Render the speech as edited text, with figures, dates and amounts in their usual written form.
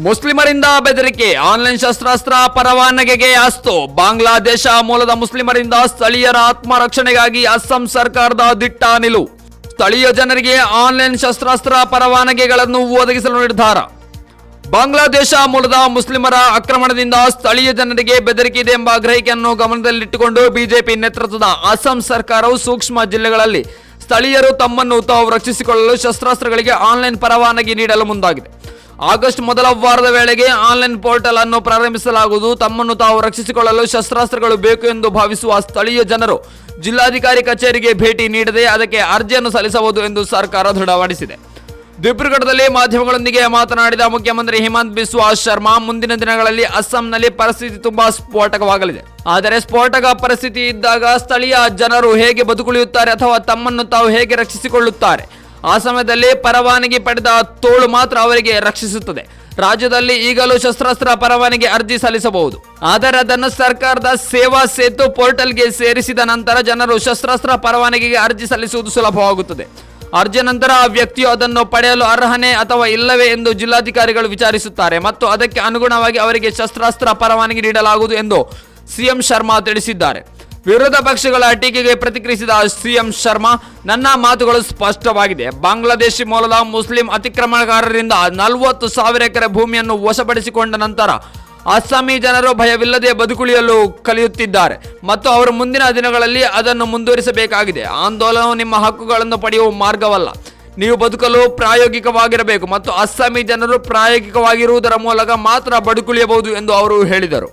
ಮುಸ್ಲಿಮರಿಂದ ಬೆದರಿಕೆ, ಆನ್ಲೈನ್ ಶಸ್ತ್ರಾಸ್ತ್ರ ಪರವಾನಗಿಗೆ ಅಸ್ತು. ಬಾಂಗ್ಲಾದೇಶ ಮೂಲದ ಮುಸ್ಲಿಮರಿಂದ ಸ್ಥಳೀಯರ ಆತ್ಮರಕ್ಷಣೆಗಾಗಿ ಅಸ್ಸಾಂ ಸರ್ಕಾರದ ದಿಟ್ಟ ನಿಲುವು. ಸ್ಥಳೀಯ ಜನರಿಗೆ ಆನ್ಲೈನ್ ಶಸ್ತ್ರಾಸ್ತ್ರ ಪರವಾನಗಿಗಳನ್ನು ಒದಗಿಸಲು ನಿರ್ಧಾರ. ಬಾಂಗ್ಲಾದೇಶ ಮೂಲದ ಮುಸ್ಲಿಮರ ಆಕ್ರಮಣದಿಂದ ಸ್ಥಳೀಯ ಜನರಿಗೆ ಬೆದರಿಕೆ ಇದೆ ಎಂಬ ಗ್ರಹಿಕೆಯನ್ನು ಗಮನದಲ್ಲಿಟ್ಟುಕೊಂಡು ಬಿಜೆಪಿ ನೇತೃತ್ವದ ಅಸ್ಸಾಂ ಸರ್ಕಾರವು ಸೂಕ್ಷ್ಮ ಜಿಲ್ಲೆಗಳಲ್ಲಿ ಸ್ಥಳೀಯರು ತಮ್ಮನ್ನು ತಾವು ರಕ್ಷಿಸಿಕೊಳ್ಳಲು ಶಸ್ತ್ರಾಸ್ತ್ರಗಳಿಗೆ ಆನ್ಲೈನ್ ಪರವಾನಗಿ ನೀಡಲು ಮುಂದಾಗಿದೆ. ಆಗಸ್ಟ್ ಮೊದಲ ವಾರದ ವೇಳೆಗೆ ಆನ್ಲೈನ್ ಪೋರ್ಟಲ್ ಅನ್ನು ಪ್ರಾರಂಭಿಸಲಾಗುವುದು. ತಮ್ಮನ್ನು ತಾವು ರಕ್ಷಿಸಿಕೊಳ್ಳಲು ಶಸ್ತ್ರಾಸ್ತ್ರಗಳು ಬೇಕು ಎಂದು ಭಾವಿಸುವ ಸ್ಥಳೀಯ ಜನರು ಜಿಲ್ಲಾಧಿಕಾರಿ ಕಚೇರಿಗೆ ಭೇಟಿ ನೀಡದೆ ಅದಕ್ಕೆ ಅರ್ಜಿಯನ್ನು ಸಲ್ಲಿಸಬಹುದು ಎಂದು ಸರ್ಕಾರ ದೃಢಪಡಿಸಿದೆ. ದಿಬ್ರುಗಢದಲ್ಲಿ ಮಾಧ್ಯಮಗಳೊಂದಿಗೆ ಮಾತನಾಡಿದ ಮುಖ್ಯಮಂತ್ರಿ ಹಿಮಂತ್ ಬಿಸ್ವಾ ಶರ್ಮಾ, ಮುಂದಿನ ದಿನಗಳಲ್ಲಿ ಅಸ್ಸಾಂನಲ್ಲಿ ಪರಿಸ್ಥಿತಿ ತುಂಬಾ ಸ್ಫೋಟಕವಾಗಲಿದೆ. ಆದರೆ ಸ್ಫೋಟಕ ಪರಿಸ್ಥಿತಿ ಇದ್ದಾಗ ಸ್ಥಳೀಯ ಜನರು ಹೇಗೆ ಬದುಕುಳಿಯುತ್ತಾರೆ ಅಥವಾ ತಮ್ಮನ್ನು ತಾವು ಹೇಗೆ ರಕ್ಷಿಸಿಕೊಳ್ಳುತ್ತಾರೆ, ಆ ಸಮಯದಲ್ಲಿ ಪರವಾನಗಿ ಪಡೆದ ತೋಳು ಮಾತ್ರ ಅವರಿಗೆ ರಕ್ಷಿಸುತ್ತದೆ. ರಾಜ್ಯದಲ್ಲಿ ಈಗಲೂ ಶಸ್ತ್ರಾಸ್ತ್ರ ಪರವಾನಗಿ ಅರ್ಜಿ ಸಲ್ಲಿಸಬಹುದು, ಆದರೆ ಅದನ್ನು ಸರ್ಕಾರದ ಸೇವಾ ಸೇತು ಪೋರ್ಟಲ್ಗೆ ಸೇರಿಸಿದ ನಂತರ ಜನರು ಶಸ್ತ್ರಾಸ್ತ್ರ ಪರವಾನಗಿಗೆ ಅರ್ಜಿ ಸಲ್ಲಿಸುವುದು ಸುಲಭವಾಗುತ್ತದೆ. ಅರ್ಜಿ ನಂತರ ಆ ವ್ಯಕ್ತಿಯು ಅದನ್ನು ಪಡೆಯಲು ಅರ್ಹನೇ ಅಥವಾ ಇಲ್ಲವೇ ಎಂದು ಜಿಲ್ಲಾಧಿಕಾರಿಗಳು ವಿಚಾರಿಸುತ್ತಾರೆ ಮತ್ತು ಅದಕ್ಕೆ ಅನುಗುಣವಾಗಿ ಅವರಿಗೆ ಶಸ್ತ್ರಾಸ್ತ್ರ ಪರವಾನಗಿ ನೀಡಲಾಗುವುದು ಎಂದು ಸಿಎಂ ಶರ್ಮಾ ತಿಳಿಸಿದ್ದಾರೆ. ವಿರೋಧ ಪಕ್ಷಗಳ ಟೀಕೆಗೆ ಪ್ರತಿಕ್ರಿಯಿಸಿದ ಸಿಎಂ ಶರ್ಮಾ, ನನ್ನ ಮಾತುಗಳು ಸ್ಪಷ್ಟವಾಗಿದೆ. ಬಾಂಗ್ಲಾದೇಶಿ ಮೂಲದ ಮುಸ್ಲಿಂ ಅತಿಕ್ರಮಣಕಾರರಿಂದ 40,000 ಎಕರೆ ಭೂಮಿಯನ್ನು ವಶಪಡಿಸಿಕೊಂಡ ನಂತರ ಅಸ್ಸಾಮಿ ಜನರು ಭಯವಿಲ್ಲದೆ ಬದುಕುಳಿಯಲು ಕಲಿಯುತ್ತಿದ್ದಾರೆ ಮತ್ತು ಅವರು ಮುಂದಿನ ದಿನಗಳಲ್ಲಿ ಅದನ್ನು ಮುಂದುವರಿಸಬೇಕಾಗಿದೆ. ಆಂದೋಲನವು ನಿಮ್ಮ ಹಕ್ಕುಗಳನ್ನು ಪಡೆಯುವ ಮಾರ್ಗವಲ್ಲ. ನೀವು ಬದುಕಲು ಪ್ರಾಯೋಗಿಕವಾಗಿರಬೇಕು ಮತ್ತು ಅಸ್ಸಾಮಿ ಜನರು ಪ್ರಾಯೋಗಿಕವಾಗಿರುವುದರ ಮೂಲಕ ಮಾತ್ರ ಬದುಕುಳಿಯಬಹುದು ಎಂದು ಅವರು ಹೇಳಿದರು.